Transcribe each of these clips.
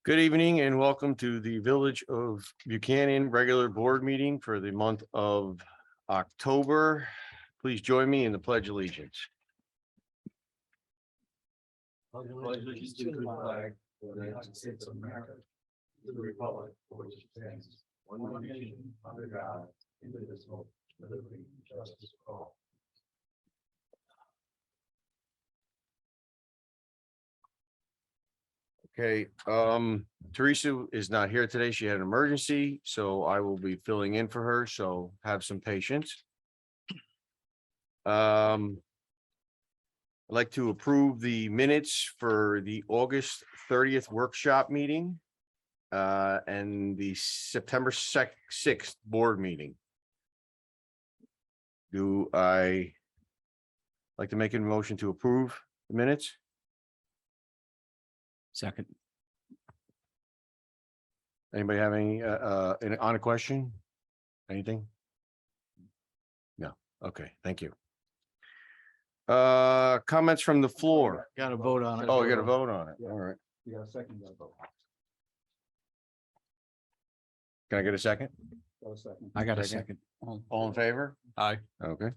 Good evening and welcome to the Village of Buchanan regular board meeting for the month of October. Please join me in the Pledge of Allegiance. Pledge allegiance to the flag of the United States of America, to the republic for which it stands, one nation under God, indivisible, with liberty and justice for all. Okay, Teresa is not here today. She had an emergency, so I will be filling in for her, so have some patience. I'd like to approve the minutes for the August 30th workshop meeting and the September 6th board meeting. Do I like to make a motion to approve the minutes? Second. Anybody have any on a question? Anything? No. Okay, thank you. Comments from the floor. Got to vote on it. Oh, you got to vote on it. All right. You got a second, you got a vote. Can I get a second? Got a second. I got a Second. second. All in favor? Aye. Okay.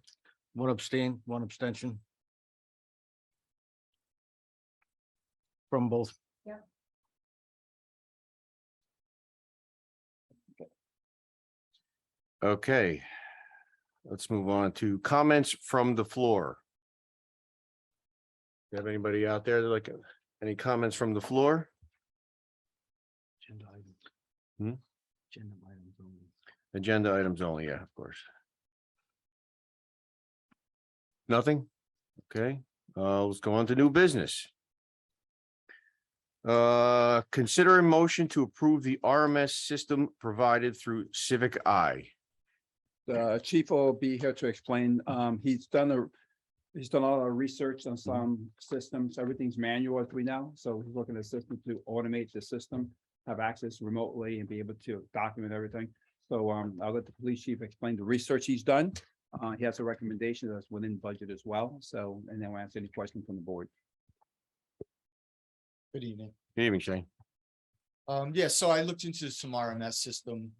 One abstain, one abstention. From both. Okay. Let's move on to comments from the floor. You have anybody out there that like any comments from the floor? Agenda items. Hmm? Agenda items only. Agenda items only, yeah, of course. Nothing? Okay, let's go on to new business. Consider a motion to approve the RMS system provided through Civic Eye. The chief will be here to explain. He's done a lot of research on some systems. Everything's manual as we know. So he's looking at a system to automate the system, have access remotely and be able to document everything. So I'll let the police chief explain the research he's done. He has a recommendation that's within budget as well. So, and then we'll answer any questions from the board. Good evening. Good evening, Shane. Yeah, so I looked into some RMS system.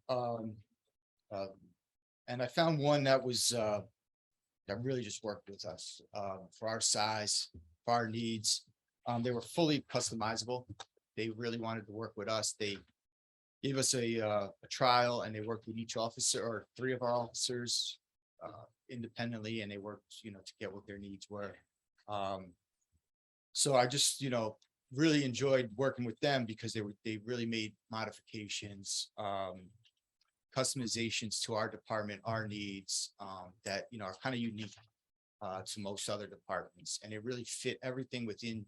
And I found one that was that really just worked with us for our size, for our needs. They were fully customizable. They really wanted to work with us. They gave us a trial and they worked with each officer or three of our officers independently, and they worked, to get what their needs were. So I just, really enjoyed working with them because they really made modifications, customizations to our department, our needs, that, are kind of unique to most other departments. And it really fit everything within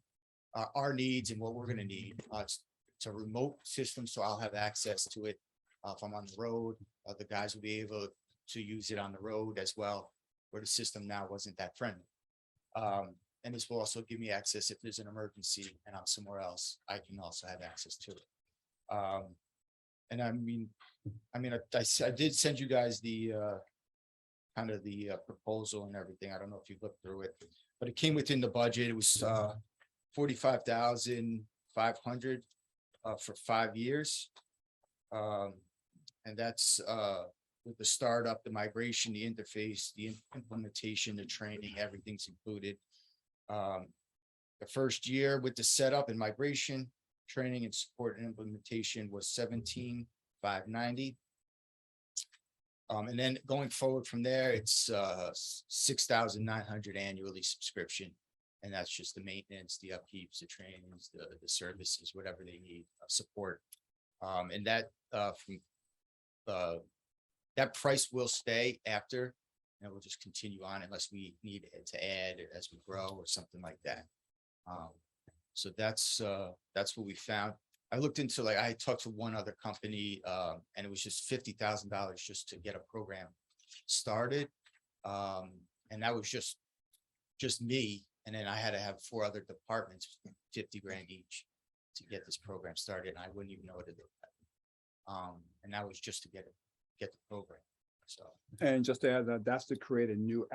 our needs and what we're going to need. It's a remote system, so I'll have access to it if I'm on the road. The guys will be able to use it on the road as well, where the system now wasn't that friendly. And this will also give me access if there's an emergency and I'm somewhere else, I can also have access to it. And I did send you guys the kind of the proposal and everything. I don't know if you looked through it, but it came within the budget. It was 45,500 for 5 years. And that's with the startup, the migration, the interface, the implementation, the training, everything's included. The first year with the setup and migration, training and support and implementation was 17,590. And then going forward from there, it's 6,900 annually subscription. And that's just the maintenance, the upkeeps, the trainings, the services, whatever they need, support. And that that price will stay after, and we'll just continue on unless we need to add as we grow or something like that. So that's what we found. I looked into, I talked to one other company, and it was just $50,000 just to get a program started. And that was just me. And then I had to have 4 other departments, 50 grand each to get this program started. And I wouldn't even know what to do. And that was just to get the program. So, And just to add that, that's to create a new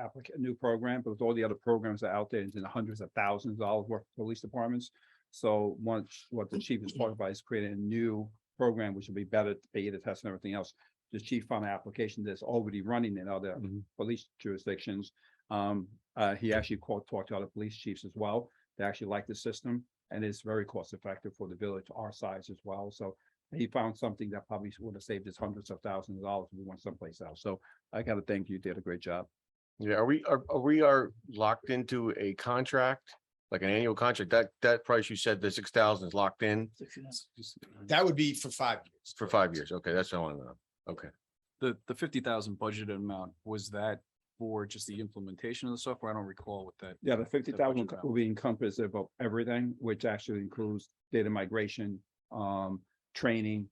program, because all the other programs are out there, it's in the hundreds of thousands of dollars worth of police departments. So once, what the chief is talking about is creating a new program, which will be better beta test and everything else. The chief found an application that's already running in other police jurisdictions. He actually talked to other police chiefs as well. They actually like the system, and it's very cost effective for the village our size as well. So he found something that probably would have saved us hundreds of thousands of dollars if we went someplace else. So I gotta thank you, you did a great job. Yeah, are we locked into a contract, like an annual contract? That price you said, the 6,000 is locked in That would be for 5 years. for 5 years. Okay, that's what I want to know. Okay. The 50,000 budgeted amount, was that for just the implementation of the software? I don't recall what that. Yeah, the 50,000 budget will be encompassive of everything, which actually includes data migration, training,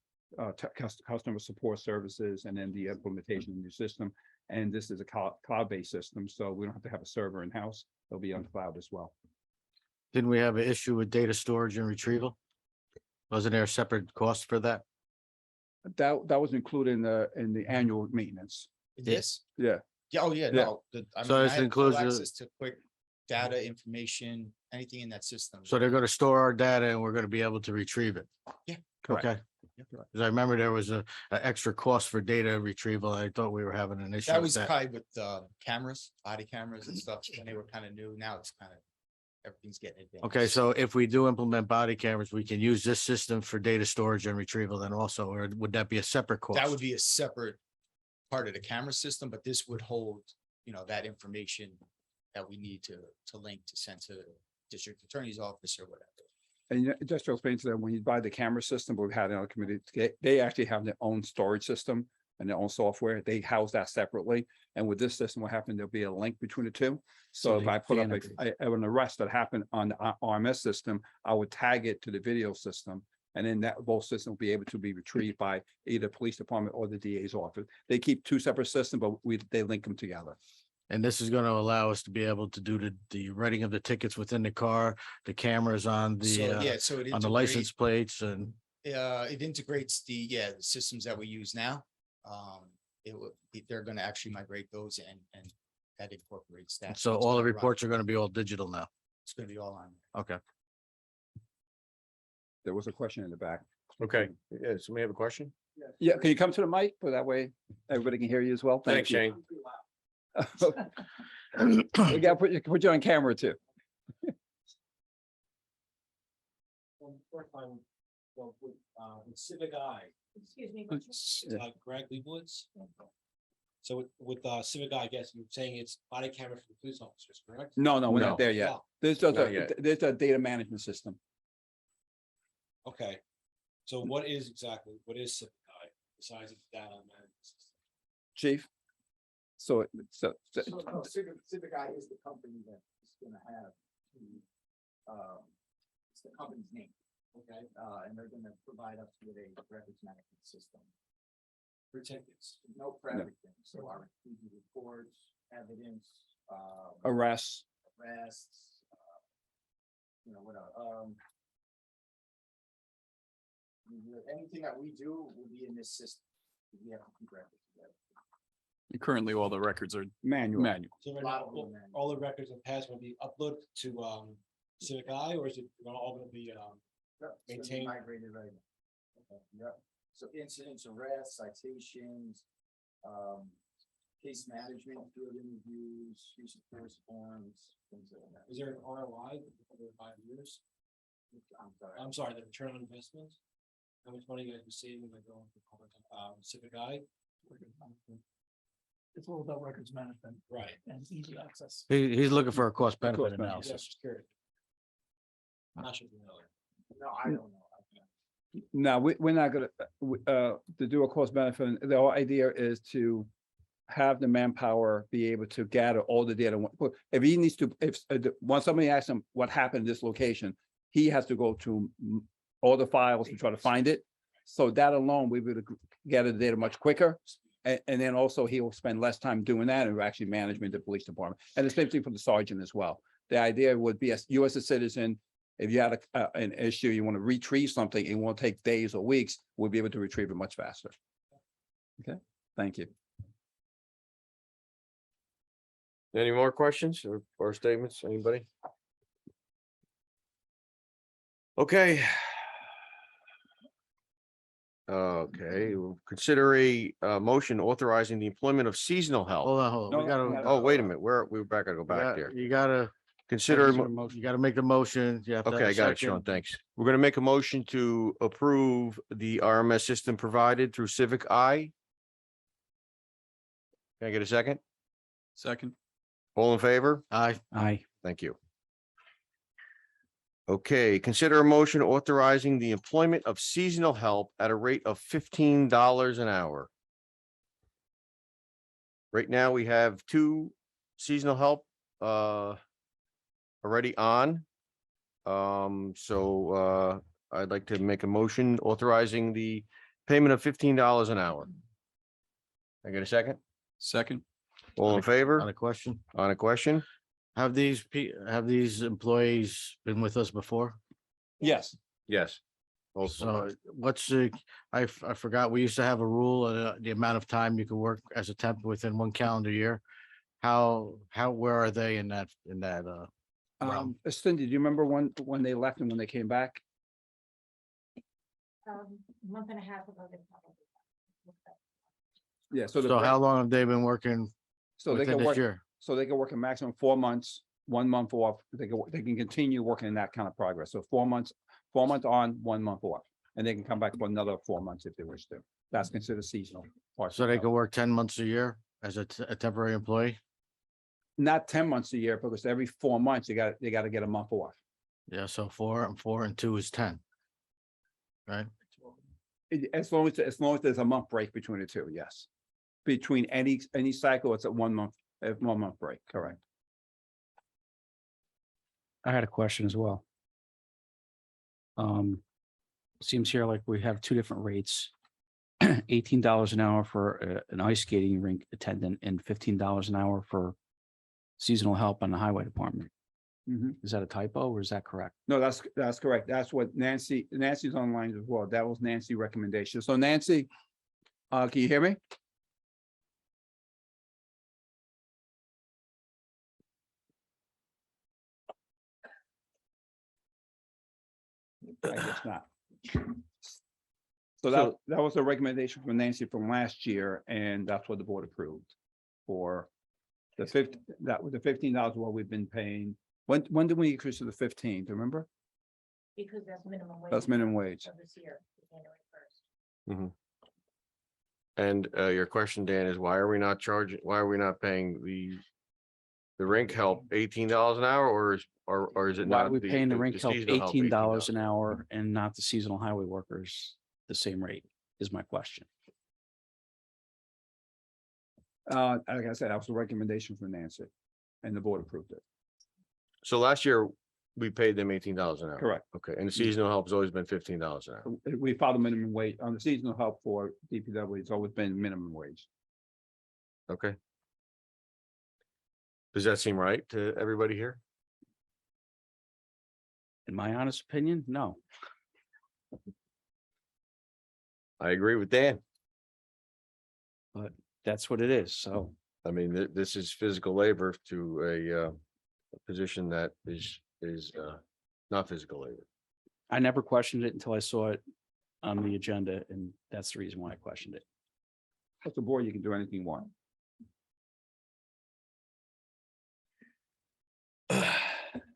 customer support services, and then the implementation of the new system. And this is a cloud-based system, so we don't have to have a server in-house. It'll be on the cloud as well. Didn't we have an issue with data storage and retrieval? Wasn't there a separate cost for that? That was included in the annual maintenance. Yes. Yeah. Yeah, oh, yeah, Yeah. no. I So mean, this I have full includes the- access to quick data, information, anything in that system. So they're gonna store our data and we're gonna be able to retrieve it? Yeah. Correct. Okay. Cause I remember there was a extra cost for data retrieval. I thought we were having an issue That with was that. probably with cameras, body cameras and stuff, when they were kind of new. Now it's kind of, everything's getting advanced. Okay, so if we do implement body cameras, we can use this system for data storage and retrieval then also, or would that be a separate cost? That would be a separate part of the camera system, but this would hold, that information that we need to link to send to the district attorney's office or whatever. And just to explain to them, when you buy the camera system, we've had in our committee, they actually have their own storage system and their own software. They house that separately. And with this system, what happened, there'll be a link between the two. So So if they I put up integrate. an arrest that happened on the RMS system, I would tag it to the video system. And then that both system will be able to be retrieved by either police department or the DA's office. They keep two separate systems, but they link them together. And this is gonna allow us to be able to do the writing of the tickets within the car, the cameras on So, the, yeah, so it on the license plates and. it integrates the systems that we use now. They're gonna actually migrate those and that incorporates that. So It's all the gonna run. reports are gonna be all digital now. It's gonna be all on. Okay. There was a question in the back. Okay. Yeah, somebody have a question? Yeah, can you come to the mic? So that way everybody can hear you as well? Thank Thanks, you. Shane. We gotta put you on camera too. First time, well, with Civic Eye, Excuse me. Greg Leibowitz. So with Civic Eye, I guess you're saying it's body camera for the police officers, correct? No, we're No. not there yet. Oh, There's just Not yet. there's a data management system. okay. So what is Civic Eye besides its data management system? Chief? So Civic Eye is the company that is gonna have, it's the company's name, Okay, and they're gonna provide us with a records management system. for tickets. No for everything, so our reports, evidence, arrests, arrests, what anything that we do will be in this system. We have to keep records together. Currently, all the records are manual. manual. So right Lot now, of them, man. all the records of past will be uploaded to Civic Eye, or is it all gonna be Yep, it's gonna be Maintain- migrated right now. Yep, so incidents, arrests, citations, case management, field interviews, use of force forms, things like that. is there an ROI over 5 years? I'm sorry. I'm sorry, the return on investment? How much money you guys are saving by going for Civic Eye? It's all about records management Right. and easy access. He's looking for a cost benefit Cost benefit. Yeah, analysis. just curious. Not sure. No, I don't know. No, we're not gonna, to do a cost benefit, the whole idea is to have the manpower be able to gather all the data. If he needs to, once somebody asks him what happened in this location, he has to go to all the files to try to find it. So that alone, we would gather the data much quicker. And then also he will spend less time doing that and actually managing the police department. And the same thing for the sergeant as well. The idea would be, as you as a citizen, if you had an issue, you want to retrieve something, it won't take days or weeks, we'll be able to retrieve it much faster. Okay, thank you. Any more questions or statements? Anybody? Okay. Okay, we'll consider a motion authorizing the employment of seasonal help. Hold on. We No, gotta. Oh, wait a minute, we're back, gotta go back there. You gotta. Consider, You gotta make the motion. You have to have okay, a I got it, Sean, second. thanks. We're gonna make a motion to approve the RMS system provided through Civic Eye. Can I get a second? Second. All in favor? Aye. Aye. Thank you. Okay, consider a motion authorizing the employment of seasonal help at a rate of $15 an hour. Right now, we have two seasonal help already on. I'd like to make a motion authorizing the payment of $15 an hour. I get a second? Second. All in On favor? a question. On a question? Have these employees been with us before? Yes. Yes. So what's I forgot, we used to have a rule, the amount of time you could work as a temp within 1 calendar year. Where are they in that, realm? Cindy, do you remember when they left and when they came back? Month and a half ago. they probably- Yeah, So how long have they been working so they within can this work, year? so they can work a maximum 4 months, 1 month off. They can continue working in that kind of progress. So 4 months on, 1 month off. And they can come back for another 4 months if they wish to. That's considered seasonal. So they could work 10 months a year as a temporary employee? Not 10 months a year, because every 4 months, they got to get a month off. Yeah, so 4 and 2 is 10. Right? As long as there's a month break between the two, yes. Between any cycle, it's a 1 month break, correct? I had a question as well. Seems here like we have two different rates. $18 an hour for an ice skating rink attendant and $15 an hour for seasonal help on the highway department. Mhm. Is that a typo or is that correct? No, that's correct. That's what Nancy's online as well. That was Nancy's recommendation. So Nancy, can you hear me? I guess not. So that was a recommendation from Nancy from last year, and that's what the board approved for the $15 what we've been paying. When did we increase to the 15? Do you remember? Because that's minimum wage. That's minimum wage. of This year, January 1st. And your question, Dan, is why are we not paying the rink help $18 an hour, or is it Why not? are we paying the rink help seasonal $18 an hour and not the seasonal highway workers the same rate is my question. Like I said, that was a recommendation from Nancy, and the board approved it. So last year, we paid them $18 an hour. Correct. Okay, and the seasonal help has always been $15 an hour. We filed a minimum wage on the seasonal help for DPW. It's always been minimum wage. Okay. Does that seem right to everybody here? In my honest opinion, no. I agree with Dan. That's what it is. So I mean, this is physical labor to a position that is not physical labor. I never questioned it until I saw it on the agenda, and that's the reason why I questioned it. As a board, you can do anything you want.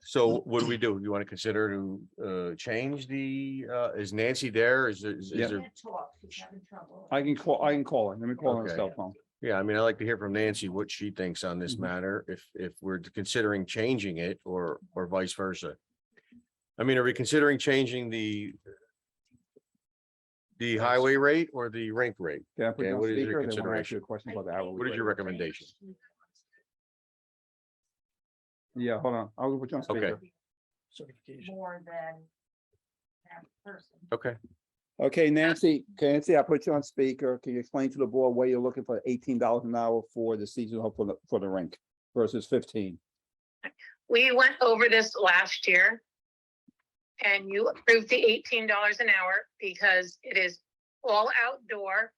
So what do we do? You want to consider to change is Nancy there? Is Yeah. there? Can't talk, she's having trouble. I can call her. Let me call her on the Okay. cell phone. Yeah, I mean, I'd like to hear from Nancy what she thinks on this Mhm. matter, if we're considering changing it or vice versa. I mean, are we considering changing the highway rate or the rink rate? Can I put Okay, you on what is your speaker? They want to ask consideration? you a question about the hourly. What is your rate. recommendation? Yeah, hold on. I'll put you on Okay. speaker. Certification. More than that person. Okay, Okay, Nancy, I'll put you on speaker. Can you explain to the board why you're looking for $18 an hour for the seasonal help for the rink versus 15? We went over this last year. And you approved the $18 an hour because it is all outdoor.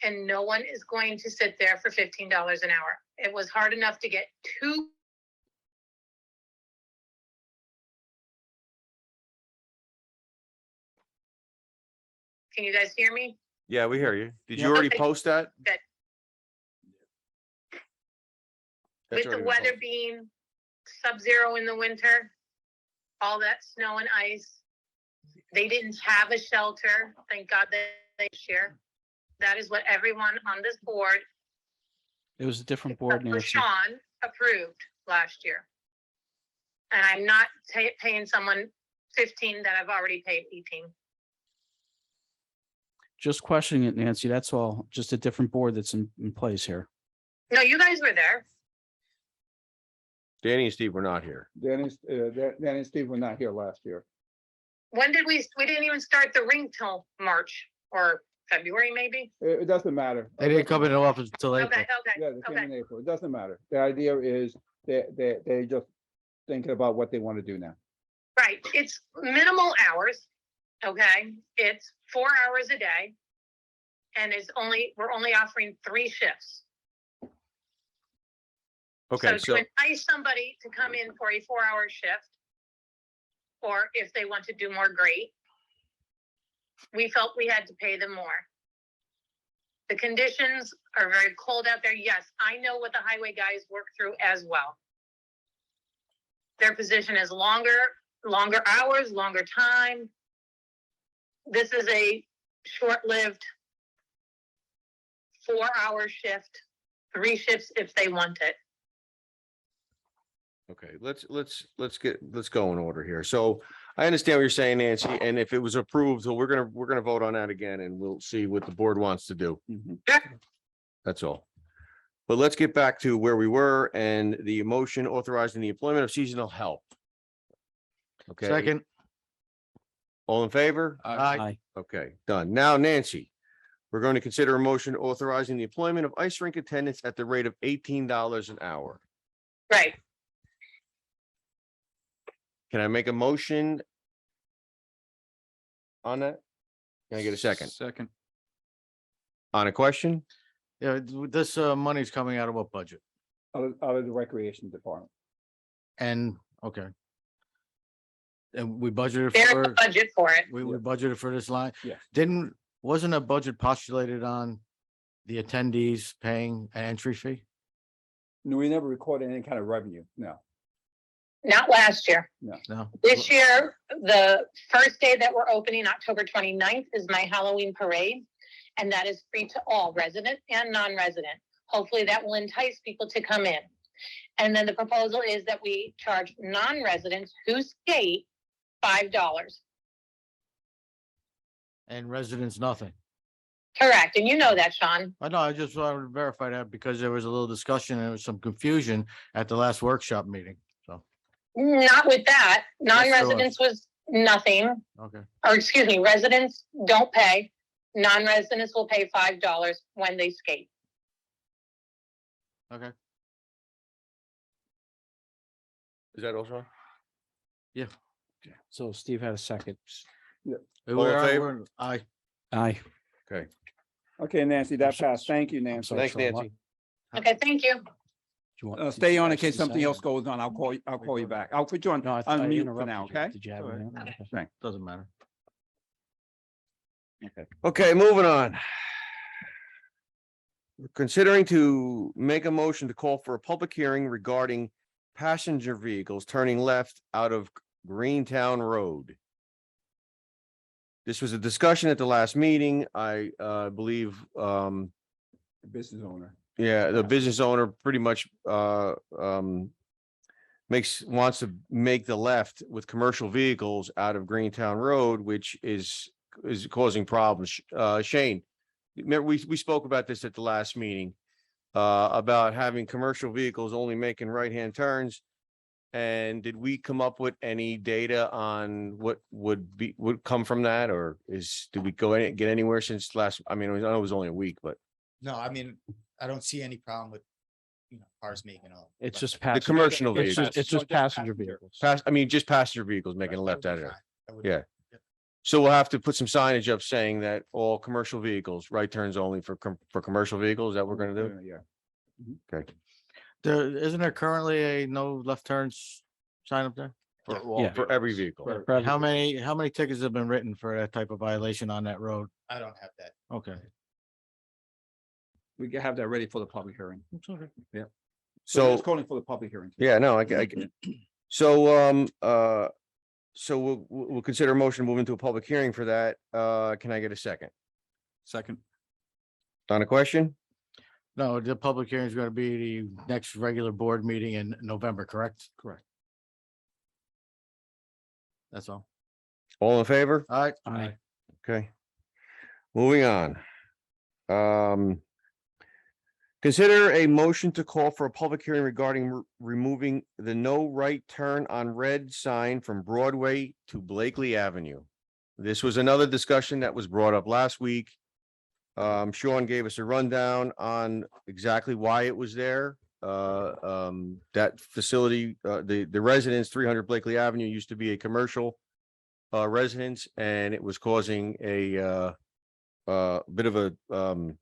And no one is going to sit there for $15 an hour. It was hard enough to get two Can you guys hear me? Yeah, we hear you. Did Yeah. you already Okay. post that? Good. That's With the already been weather posted. being sub-zero in the winter, all that snow and ice. They didn't have a shelter. Thank God that they share. That is what everyone on this board, It was a different board, except for Nancy. Sean, approved last year. And I'm not paying someone 15 that I've already paid 18. Just questioning it, Nancy. That's all. Just a different board that's in place here. No, you guys were there. Danny and Steve were not here. Danny and Steve were not here last year. When did we didn't even start the ring till March or February, maybe? It doesn't matter. They didn't come into office until April. Okay, Yeah, okay, they came okay. in April. It doesn't matter. The idea is they just thinking about what they want to do now. Right, it's minimal hours, okay? It's 4 hours a day. And we're only offering 3 shifts. Okay, So to entice somebody to come in for a 4-hour shift, or if they want to do more, great. We felt we had to pay them more. The conditions are very cold out there. Yes, I know what the highway guys work through as well. Their position is longer hours, longer time. This is a short-lived 4-hour shift, 3 shifts if they want it. Okay, let's go in order here. So I understand what you're saying, Nancy, and if it was approved, so we're gonna vote on that again and we'll see what the board wants to do. That's all. But let's get back to where we were and the motion authorizing the employment of seasonal help. Okay. Second, All in favor? aye. Okay, done. Now, Nancy, we're going to consider a motion authorizing the employment of ice rink attendants at the rate of $18 an hour. Right. Can I make a motion on that? Can I get a second? Second. On a question? Yeah, this money's coming out of what budget? Out of the recreation department. And, okay. And we budgeted There's a for, budget for it. we budgeted for this line? Yes. Wasn't a budget postulated on the attendees paying an entry fee? No, we never recorded any kind of revenue. No. Not last year. No? This year, the first day that we're opening, October 29th, is my Halloween parade. And that is free to all, resident and non-resident. Hopefully that will entice people to come in. And then the proposal is that we charge non-residents who skate $5. And residents, nothing. Correct. And you know that, Sean. I know, I just wanted to verify that because there was a little discussion and there was some confusion at the last workshop meeting, so, Not with that. there was. Non-residents was nothing. okay. Or excuse me, residents don't pay. Non-residents will pay $5 when they skate. Okay, Is that also? So Steve had a second. All in favor? Aye. Aye. Okay, Okay, Nancy, that passed. Thank you, I'm Nancy. sorry, thanks, Sean, what? Nancy. Okay, thank you. Do you want- Stay on in did case you something say- else goes on. I'll call you back. I'll put you on No, I mute for interrupted now, you. okay? Did you have? All right. anything? Okay. Doesn't matter. Okay, moving on. We're considering to make a motion to call for a public hearing regarding passenger vehicles turning left out of Greentown Road. This was a discussion at the last meeting. I believe, Business owner. yeah, the business owner pretty much wants to make the left with commercial vehicles out of Greentown Road, which is causing problems. Shane, remember, we spoke about this at the last meeting about having commercial vehicles only making right-hand turns. And did we come up with any data on what would come from that, or did we get anywhere since last? I mean, I know it was only a week, but No, I mean, I don't see any problem with, cars making all. It's just the passenger. commercial It's vehicles, just, it's just passenger vehicles. just passenger vehicles making a left out of there. Yeah. So we'll have to put some signage up saying that all commercial vehicles, right turns only for commercial vehicles. Is that what we're gonna do? Yeah. Okay. Isn't there currently a no left turns sign up there? For, Yeah. all Yeah. for every vehicle. For- How many tickets have been written for that type of violation on that road? I don't have that. Okay. We can have that ready for the public hearing. So So, it's calling for the public hearing. yeah, no, so, so we'll consider a motion moving to a public hearing for that. Can I get a second? Second. On a question? No, the public hearing is going to be the next regular board meeting in November, correct? Correct. That's all. All in favor? All right. Aye. Okay. Moving on. Consider a motion to call for a public hearing regarding removing the no right turn on red sign from Broadway to Blakely Avenue. This was another discussion that was brought up last week. Sean gave us a rundown on exactly why it was there. That facility, the residence, 300 Blakely Avenue, used to be a commercial residence, and it was causing a bit of a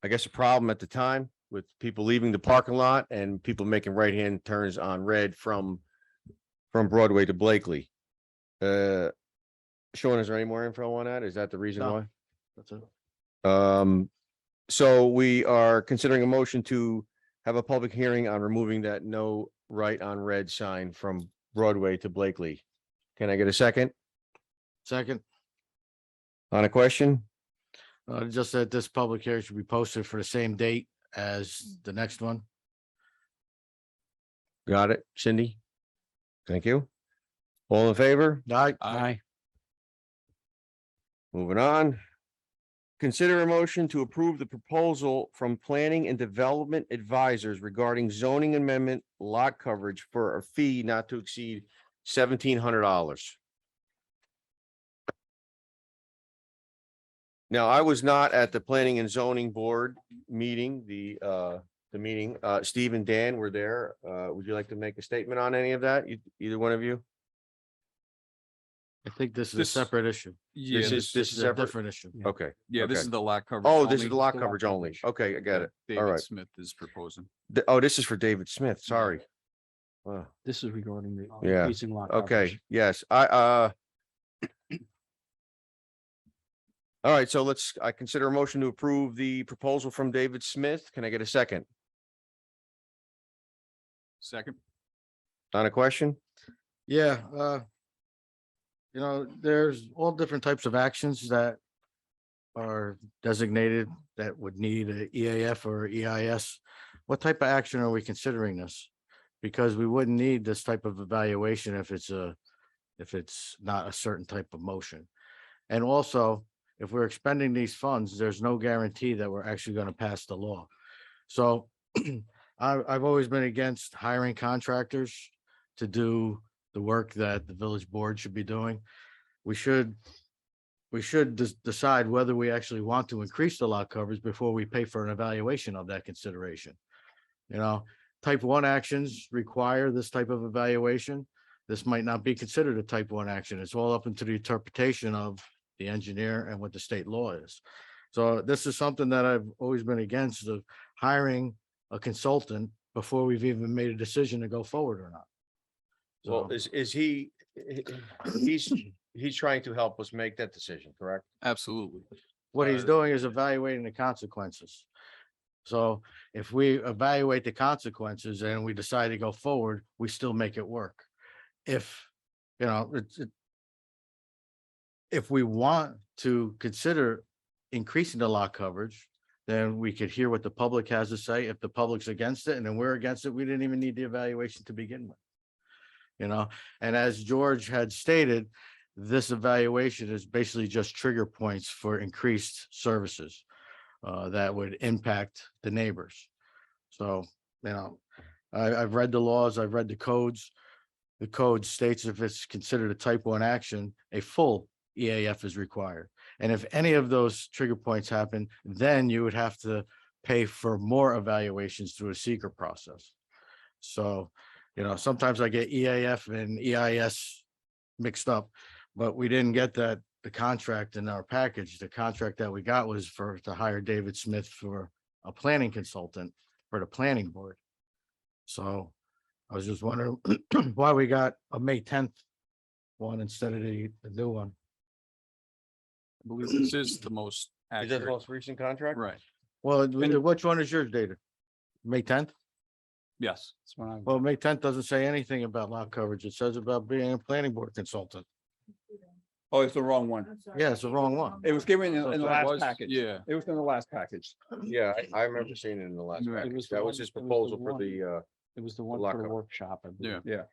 I guess a problem at the time with people leaving the parking lot and people making right-hand turns on red from Broadway to Blakely. Sean, is there any more info on that? Is that the reason No. why? That's it. So we are considering a motion to have a public hearing on removing that no right on red sign from Broadway to Blakely. Can I get a second Second, on a question? just that this public hearing should be posted for the same date as the next one. Got it, Cindy? Thank you. All in favor? All right. Aye. Moving on. Consider a motion to approve the proposal from Planning and Development Advisors regarding zoning amendment lot coverage for a fee not to exceed $1,700. Now, I was not at the Planning and Zoning Board meeting, the meeting. Steve and Dan were there. Would you like to make a statement on any of that? Either one of you? I think this is a This- separate issue. Yeah, This is This is a separate? different issue. Okay. yeah, this okay. is the lot coverage. Oh, this is only the lot lot coverage only. coverage Okay, I got that it. David right. Smith is proposing. Oh, this is for David Smith. Sorry. Wow. This is regarding the Yeah. increasing lot. Okay, coverage. yes, all right, so I consider a motion to approve the proposal from David Smith. Can I get a second Second. on a question? Yeah, there's all different types of actions that are designated that would need a EAF or EIS. What type of action are we considering this? Because we wouldn't need this type of evaluation if it's not a certain type of motion. And also, if we're expending these funds, there's no guarantee that we're actually going to pass the law. So I've always been against hiring contractors to do the work that the village board should be doing. We should decide whether we actually want to increase the lot coverage before we pay for an evaluation of that consideration. Type 1 actions require this type of evaluation. This might not be considered a type 1 action. It's all up into the interpretation of the engineer and what the state law is. So this is something that I've always been against, of hiring a consultant before we've even made a decision to go forward or not. Well, So, is he, he's trying to help us make that decision, correct? Absolutely. what he's doing is evaluating the consequences. So if we evaluate the consequences and we decide to go forward, we still make it work. If, if we want to consider increasing the lot coverage, then we could hear what the public has to say. If the public's against it and then we're against it, we didn't even need the evaluation to begin with. And as George had stated, this evaluation is basically just trigger points for increased services that would impact the neighbors. So, I've read the laws, I've read the codes. The code states if it's considered a type 1 action, a full EAF is required. And if any of those trigger points happen, then you would have to pay for more evaluations through a seeker process. So, sometimes I get EAF and EIS mixed up, but we didn't get the contract in our package. The contract that we got was to hire David Smith for a planning consultant for the planning board. So, I was just wondering why we got a May 10th one instead of the new one. I believe this is the most Is that the accurate. most recent contract? Right, Well, And- which one is yours dated? May 10th? yes. That's what I- Well, May 10th doesn't say anything about lot coverage. It says about being a planning board consultant. Oh, it's the wrong one. I'm sorry. Yeah, it's the wrong one. It was given in So in the that last was- package. yeah. It was in the last package. Yeah, I remember seeing it in the last Right. It package. was the That one- was his it was the proposal for one- the, It was the one lot for the coverage. workshop. I believe. Yeah.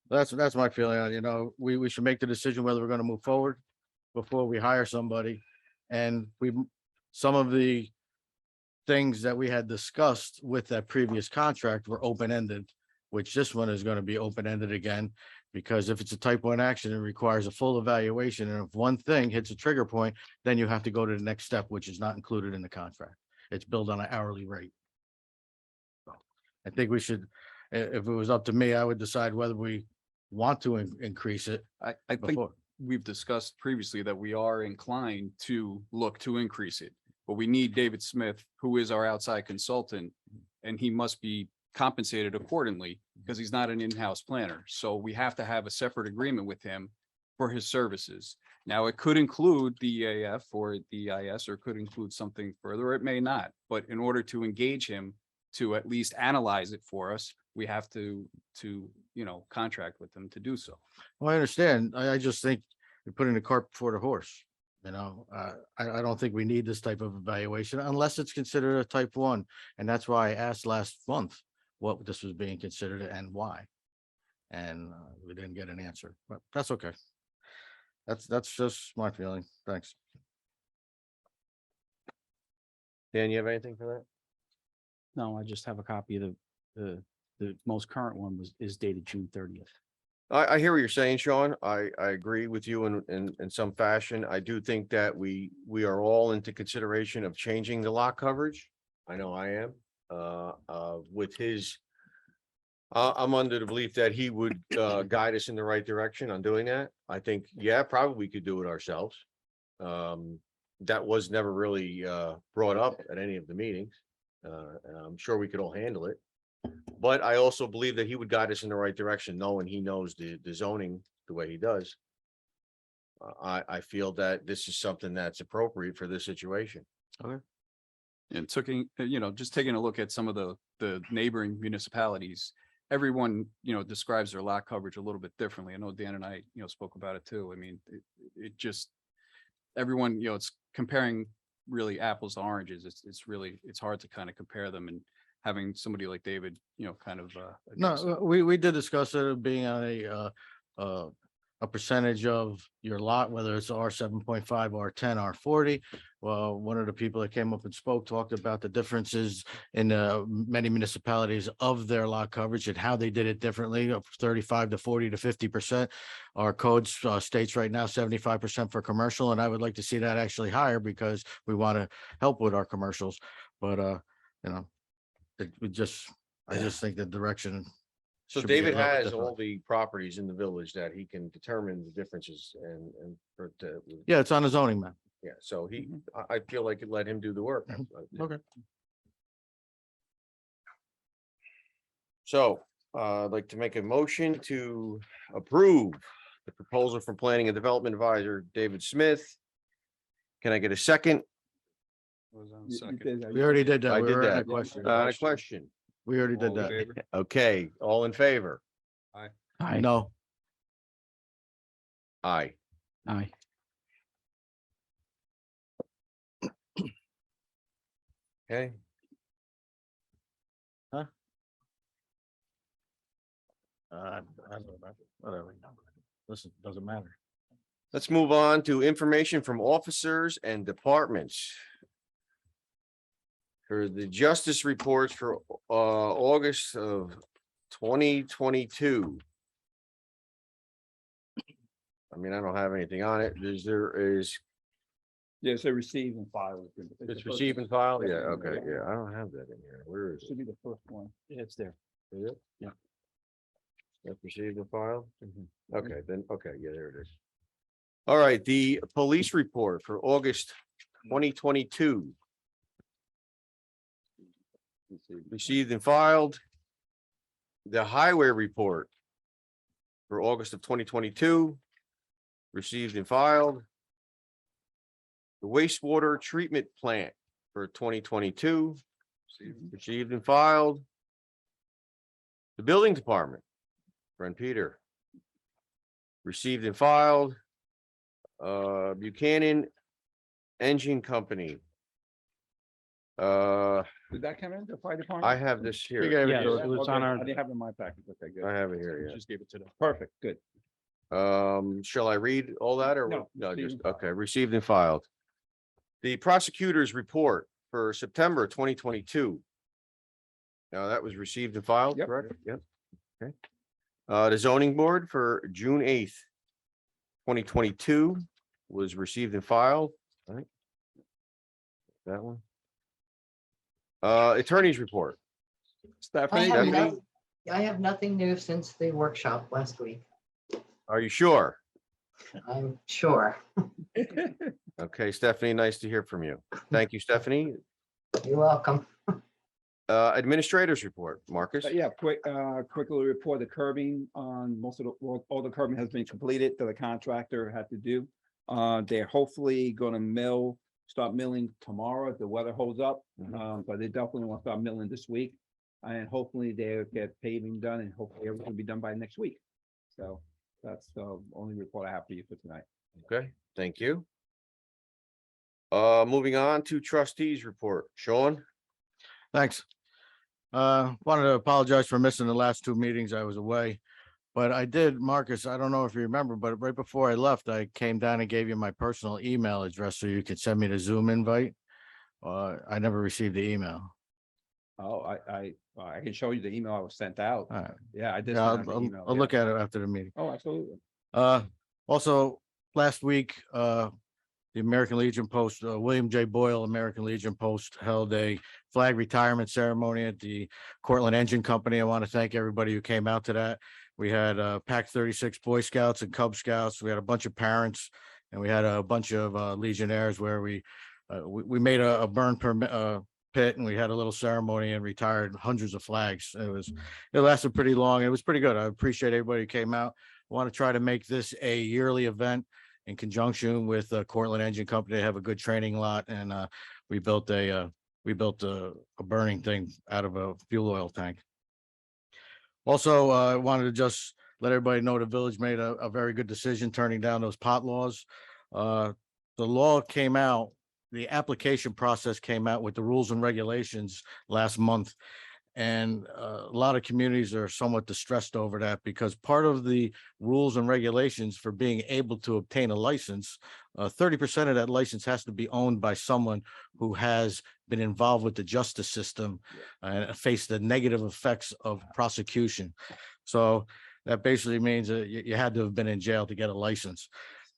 That's my feeling. We should make the decision whether we're gonna move forward before we hire somebody. And some of the things that we had discussed with that previous contract were open-ended, which this one is gonna be open-ended again. Because if it's a type 1 action, it requires a full evaluation. And if one thing hits a trigger point, then you have to go to the next step, which is not included in the contract. It's billed on an hourly rate. So, I think we should, if it was up to me, I would decide whether we want to increase it I think before. we've discussed previously that we are inclined to look to increase it. But we need David Smith, who is our outside consultant, and he must be compensated accordingly because he's not an in-house planner. So we have to have a separate agreement with him for his services. Now, it could include the EAF or the EIS, or it could include something further, or it may not. But in order to engage him to at least analyze it for us, we have to contract with them to do so. Well, I understand. I just think we're putting the cart before the horse. I don't think we need this type of evaluation unless it's considered a type 1. And that's why I asked last month what this was being considered and why. And we didn't get an answer, but that's okay. That's just my feeling. Thanks. Dan, you have anything for that? No, I just have a copy of the most current one is dated June 30th. I hear what you're saying, Sean. I agree with you in some fashion. I do think that we are all into consideration of changing the lot coverage. I know I am, with his. I'm under the belief that he would, guide us in the right direction on doing that. I think, yeah, probably we could do it ourselves. That was never really, brought up at any of the meetings. And I'm sure we could all handle it. But I also believe that he would guide us in the right direction, knowing he knows the zoning the way he does. I feel that this is something that's appropriate for this situation. And just taking a look at some of the neighboring municipalities, everyone, describes their lot coverage a little bit differently. I know Dan and I, spoke about it too. I mean, it just, everyone, it's comparing really apples to oranges. It's hard to kind of compare them, and having somebody like David, kind of. address it. No, we did discuss it being on a percentage of your lot, whether it's R 7.5, R10, R40. Well, one of the people that came up and spoke talked about the differences in many municipalities of their lot coverage and how they did it differently, of 35 to 40 to 50%. Our codes states right now 75% for commercial, and I would like to see that actually higher because we want to help with our commercials. But I just think the direction. So should be a David little has different. all the properties in the village that he can determine the differences Yeah, it's on the zoning map. yeah, so I feel like it let him do the work. Okay. So, I'd like to make a motion to approve the proposal from Planning and Development Advisor David Smith. Can I get a second? Was on You second. did that. We already did that. I We did were at that. question. A question. We already did All in that. favor? Okay, all in favor? Aye. No, Aye. Aye. Okay. I don't know, whatever. Listen, doesn't matter. Let's move on to information from officers and departments. For the justice reports for August of 2022. I mean, I don't have anything on it. There is, Yes, they receive and file. it's receive and file? Yeah, okay, yeah, I don't have that in here. Where is it? Should be the first one. Yeah, it's there. Is it? Yeah. That's received and filed? Okay, then, okay, yeah, there it is. All right, the police report for August 2022. Received and filed. The highway report for August of 2022, received and filed. The wastewater treatment plant for 2022, received and filed. The building department, friend Peter, received and filed. Buchanan Engine Company. Did that come in, the fire department? I have this You here. gave it Yeah, to it us. was on Okay, our, I didn't have it in my package. Okay, good. I have it here, Just gave it to them. Perfect, good. yeah. Shall I read all that or? No, No, received just, and filed. okay, received and filed. The prosecutor's report for September 2022. Now, that was received and filed, Yep. correct? Yep. Okay. The zoning board for June 8th, 2022 was received and filed. All right. That one. Attorney's report. Stephanie, have do you no- need- I have nothing new since the workshop last week. Are you sure? I'm sure. Okay, Stephanie, nice to hear from you. Thank you, Stephanie. You're welcome. Administrators report, Marcus. Yeah, quickly report the curbing on most of the, well, all the curbing has been completed that the contractor had to do. They're hopefully gonna start milling tomorrow if the weather holds up. Mhm. But they definitely want to start milling this week. And hopefully they'll get paving done and hopefully everything will be done by next week. So that's the only report I have for you for tonight. Okay, thank you. Moving on to trustees report, Sean. Thanks. Wanted to apologize for missing the last two meetings. I was away. But I did, Marcus, I don't know if you remember, but right before I left, I came down and gave you my personal email address so you could send me the Zoom invite. I never received the email. Oh, I can show you the email I was sent out. All right. Yeah, I did. Yeah, send out the email, I'll yeah. look at it after the meeting. Oh, absolutely. Also, last week, the American Legion Post, William J. Boyle American Legion Post held a flag retirement ceremony at the Cortland Engine Company. I want to thank everybody who came out to that. We had PAC 36 Boy Scouts and Cub Scouts. We had a bunch of parents and we had a bunch of Legionnaires where we made a burn permit pit and we had a little ceremony and retired hundreds of flags. It lasted pretty long. It was pretty good. I appreciate everybody who came out. I want to try to make this a yearly event in conjunction with Cortland Engine Company. They have a good training lot and we built a burning thing out of a fuel oil tank. Also, I wanted to just let everybody know the village made a very good decision turning down those pot laws. The law came out, the application process came out with the rules and regulations last month. And a lot of communities are somewhat distressed over that because part of the rules and regulations for being able to obtain a license, 30% of that license has to be owned by someone who has been involved with the justice system and faced the negative effects of prosecution. So that basically means that you had to have been in jail to get a license.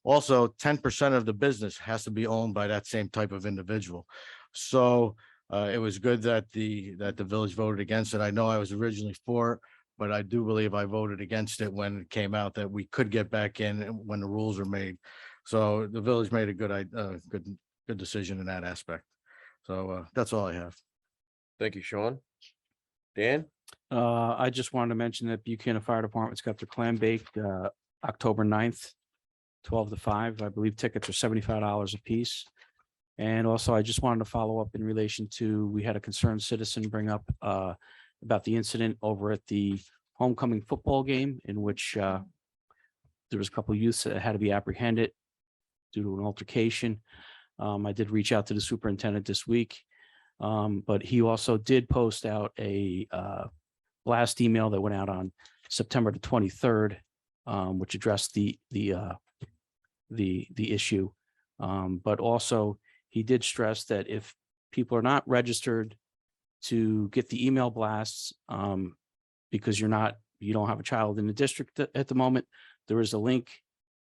Also, 10% of the business has to be owned by that same type of individual. So it was good that the village voted against it. I know I was originally for it, but I do believe I voted against it when it came out that we could get back in when the rules were made. So the village made a good decision in that aspect. So that's all I have. Thank you, Sean. Dan? I just wanted to mention that Buchanan Fire Department's got their clam bake, October 9th, 12 to 5. I believe tickets are $75 a piece. And also, I just wanted to follow up in relation to, we had a concerned citizen bring up about the incident over at the homecoming football game in which there was a couple of youths that had to be apprehended due to an altercation. I did reach out to the superintendent this week, but he also did post out a blast email that went out on September the 23rd, which addressed the issue. But also, he did stress that if people are not registered to get the email blasts, because you don't have a child in the district at the moment, there is a link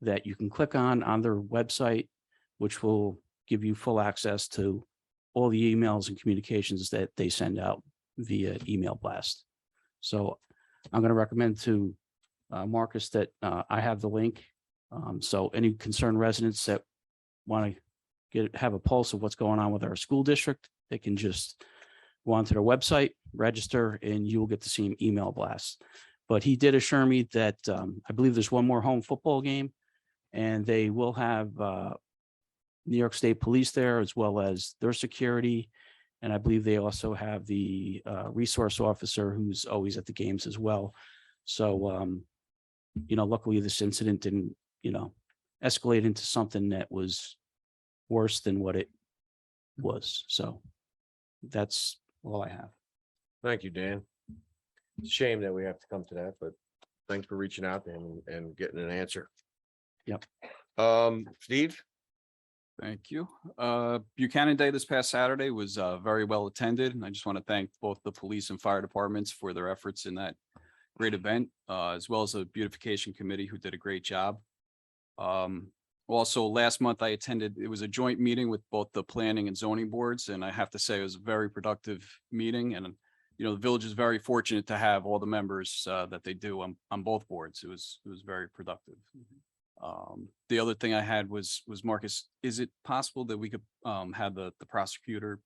that you can click on their website, which will give you full access to all the emails and communications that they send out via email blast. So I'm going to recommend to Marcus that I have the link. So any concerned residents that want to have a pulse of what's going on with our school district, they can just go onto their website, register, and you will get the same email blast. But he did assure me that I believe there's one more home football game, and they will have New York State Police there, as well as their security. And I believe they also have the resource officer who's always at the games as well. So, luckily this incident didn't, escalate into something that was worse than what it was. So that's all I have. Thank you, Dan. It's a shame that we have to come to that, but thanks for reaching out to him and getting an answer. Yep. Steve? Thank you. Buchanan Day this past Saturday was very well attended, and I just want to thank both the police and fire departments for their efforts in that great event, as well as the beautification committee who did a great job. Also, last month I attended, it was a joint meeting with both the planning and zoning boards, and I have to say it was a very productive meeting. And the village is very fortunate to have all the members that they do on both boards. It was very productive. The other thing I had was Marcus, is it possible that we could have the prosecutor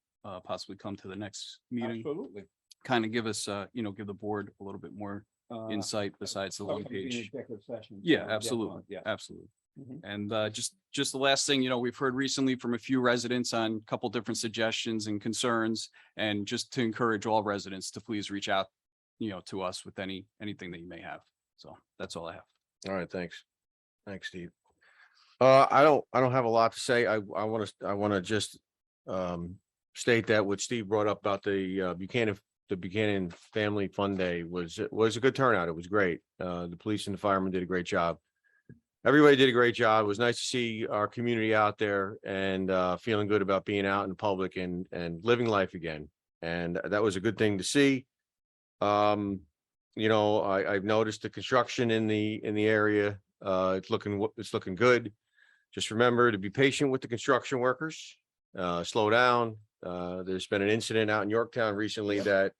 possibly come to the next meeting? Absolutely. Kind of give us, give the board a little bit more insight besides the one Probably be an page. executive session. Yeah, So, absolutely. Yeah. Absolutely. Mhm. And just the last thing, we've heard recently from a few residents on a couple different suggestions and concerns, and just to encourage all residents to please reach out, to us with anything that you may have. So that's all I have. All right, thanks. Thanks, Steve. I don't have a lot to say. I want to just state that what Steve brought up about the Buchanan Family Fun Day was a good turnout. It was great. The police and the firemen did a great job. Everybody did a great job. It was nice to see our community out there and feeling good about being out in public and living life again. And that was a good thing to see. I've noticed the construction in the area. It's looking good. Just remember to be patient with the construction workers. Slow down. There's been an incident out in Yorktown recently that,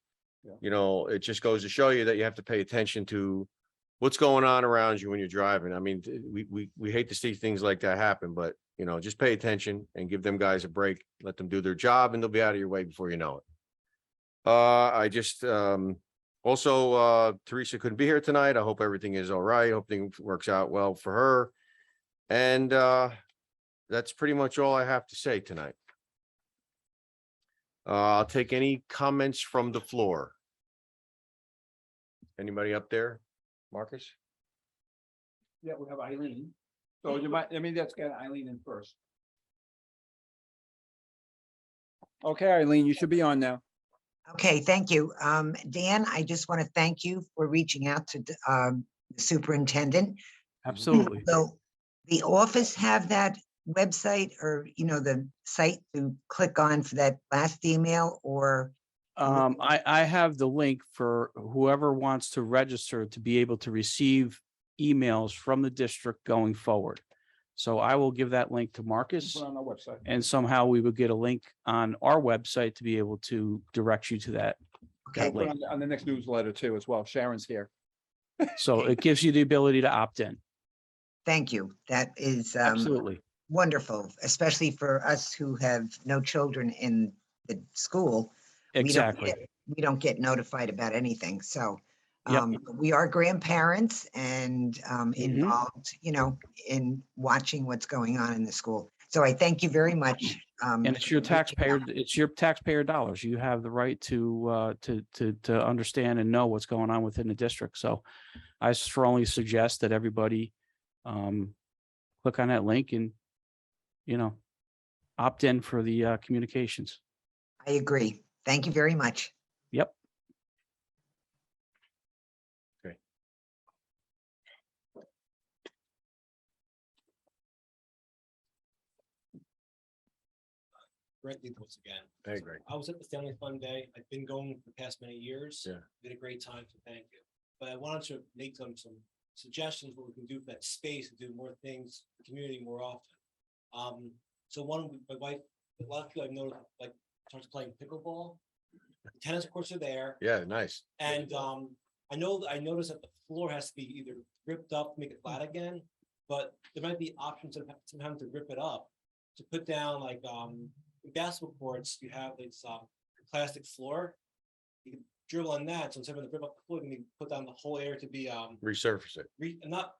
it just goes to show you that you have to pay attention to what's going on around you when you're driving. I mean, we hate to see things like that happen, but just pay attention and give them guys a break. Let them do their job, and they'll be out of your way before you know it. I just also Teresa couldn't be here tonight. I hope everything is all right. Hope things works out well for her. And that's pretty much all I have to say tonight. I'll take any comments from the floor. Anybody up there? Marcus? Yeah, we have Eileen. So you might, let's get Eileen in first. Okay, Eileen, you should be on now. Okay, thank you. Dan, I just want to thank you for reaching out to the superintendent. Absolutely. So the office have that website or, the site to click on for that last email, or? I have the link for whoever wants to register to be able to receive emails from the district going forward. So I will give that link to Marcus, Put on our website. and somehow we would get a link on our website to be able to direct you to that. Okay, Put on the next newsletter too as well. Sharon's here. So it gives you the ability to opt in. thank you. That is Absolutely. wonderful, especially for us who have no children in the school. Exactly. We don't get notified about anything. So Yep. we are grandparents and Mm-hmm. involved, in watching what's going on in the school. So I thank you very much. And it's your taxpayer dollars. You have the right to understand and know what's going on within the district. So I strongly suggest that everybody click on that link and, opt in for the communications. I agree. Thank you very much. Yep. Grant once again. Hey, Greg. I was at the Family Fun Day. I've been going for the past many years. Yeah. Did a great time, so thank you. But I wanted to make some suggestions what we can do for that space to do more things, for the community more often. So one, my wife, a lot of people I've noticed like starts playing pickleball. The tennis courts are there, Yeah, nice. and I noticed that the floor has to be either ripped up to make it flat again, but there might be options of sometimes to rip it up to put down like basketball courts. You have these plastic floor. You can dribble on that, so instead of the dribble up the floor, you can put down the whole area to be, Resurface it. not,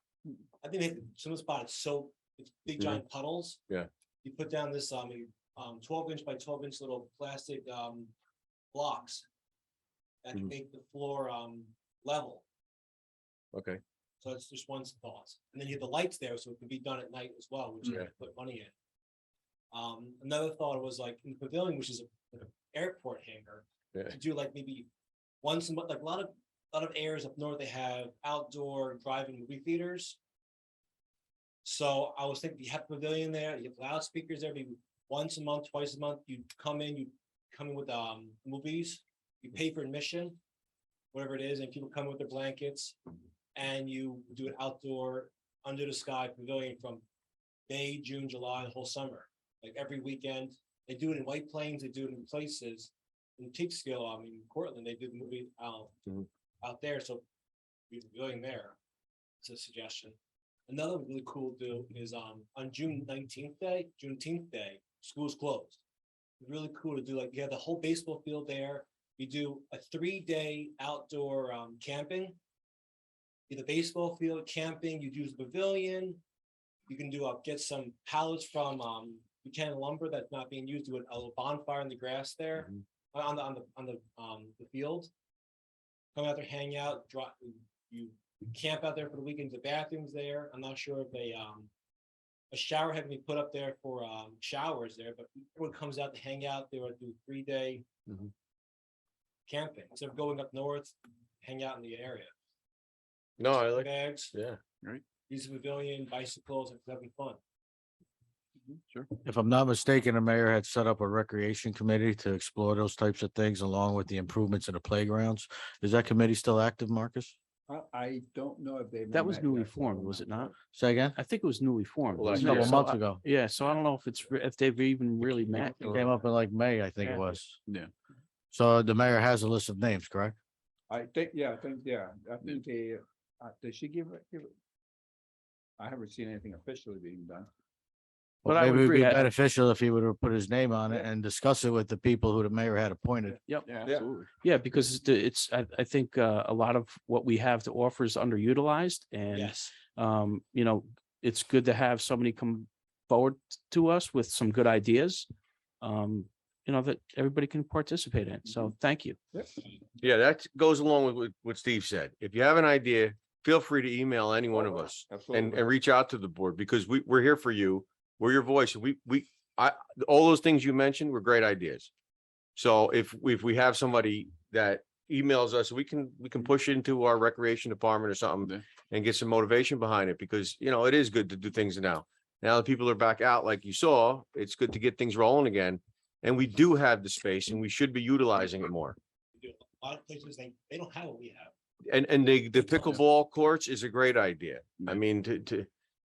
I think they, some spot it's so, it's big giant puddles. Yeah. You put down this, 12-inch by 12-inch little plastic, blocks. That can Mhm. make the floor, level. Okay. So it's just one thought. And then you have the lights there, so it can be done at night as well, which you Yeah. have to put money in. Another thought was like in the pavilion, which is like an airport hangar, Yeah. to do like maybe once a month, like a lot of areas up north, they have outdoor drive-in movie theaters. So I was thinking, you have pavilion there, you have loudspeakers there, maybe once a month, twice a month, you come in with movies, you pay for admission, whatever it is, and people come with their blankets, and you do an outdoor under the sky pavilion from May, June, July, the whole summer, like every weekend. They do it in White Plains, they do it in places in Peekskill, Cortland, they do the movie Mhm. out there, so we pavilion there. It's a suggestion. Another really cool deal is on June 19th day, Juneteenth day, school's closed. Really cool to do, like, you have the whole baseball field there. You do a 3-day outdoor camping. You have the baseball field, camping, you use the pavilion. You can do get some pallets from Buchanan lumber that's not being used, do a little bonfire in the grass there on the field. Come out there, hang out, you camp out there for the weekend. The bathrooms there. I'm not sure if a shower had to be put up there for showers there, but everyone comes out to hang out. They would do 3-day Mhm. camping instead of going up north, hang out in the area. No, I like, Bags, yeah. use the pavilion, bicycles, it's having fun. Sure. If I'm not mistaken, the mayor had set up a recreation committee to explore those types of things along with the improvements in the playgrounds. Is that committee still active, Marcus? I don't know if they. That was newly formed, was it not? Say again? I think it was newly formed. Well, A wasn't couple it? yeah. So months I- ago. Yeah, so I don't know if they've even really met. It came up in like May, I think Yeah. it was. Yeah. So the mayor has a list of names, correct? I think they, did she give it? I haven't seen anything officially being done. But Well, I would maybe it'd be agree, beneficial if he would have put his name on it and discuss it with the people who the mayor had appointed. Yep. Yeah, absolutely. Yeah, because I think a lot of what we have to offer is underutilized and, Yes. it's good to have somebody come forward to us with some good ideas. That everybody can participate in. So thank you. Yeah, that goes along with what Steve said. If you have an idea, feel free to email any one of us and reach out to the board because we're here for you. We're your voice. All those things you mentioned were great ideas. So if we have somebody that emails us, we can push it into our recreation department or something and get some motivation behind it because, it is good to do things now. Now that people are back out, like you saw, it's good to get things rolling again. And we do have the space and we should be utilizing it more. A lot of places, they don't have what we have. And the pickleball courts is a great idea. I mean,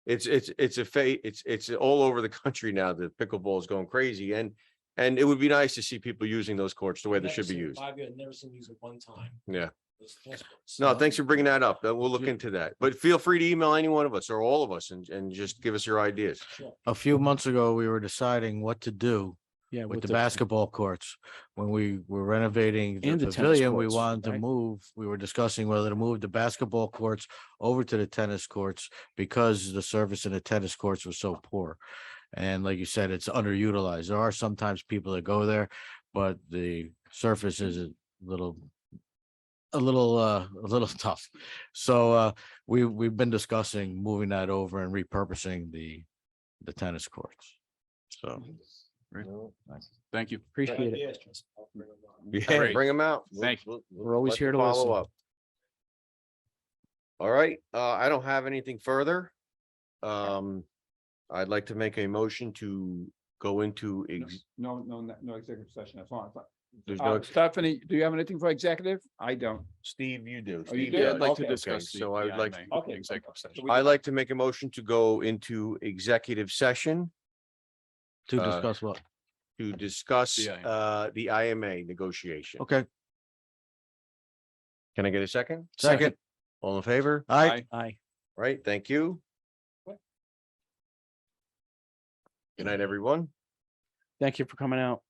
it's all over the country now. The pickleball is going crazy and it would be nice to see people using those courts the way they should be used. I've never seen these at one time. Yeah. Those tennis courts. No, thanks for bringing that up. We'll look into that, but feel free to email any one of us or all of us and just give us your ideas. Sure. A few months ago, we were deciding what to do Yeah. with the basketball courts. When we were renovating And the the tennis pavilion, we courts, wanted to right? we were discussing whether to move the basketball courts over to the tennis courts because the service in the tennis courts was so poor. And like you said, it's underutilized. There are sometimes people that go there, but the surface is a little tough. So we've been discussing moving that over and repurposing the tennis courts. So Thank you. Appreciate it. Ideas, Tristan. I'll bring them on. Yeah, Great. bring them out. Thank you. We're always here to listen. All right, I don't have anything further. I'd like to make a motion to go into No executive session. That's all. there's no, Stephanie, do you have anything for executive? I don't. Steve, you do. Oh, you Steve do? does. I'd like to Okay, discuss. so I would like to- Okay. Executive session. I'd like to make a motion to go into executive session to discuss what? to discuss The IMA. the IMA negotiation. Okay, Can I get a second? second. All in favor? Aye. Aye. Right, thank you. Good night, everyone. Thank you for coming out.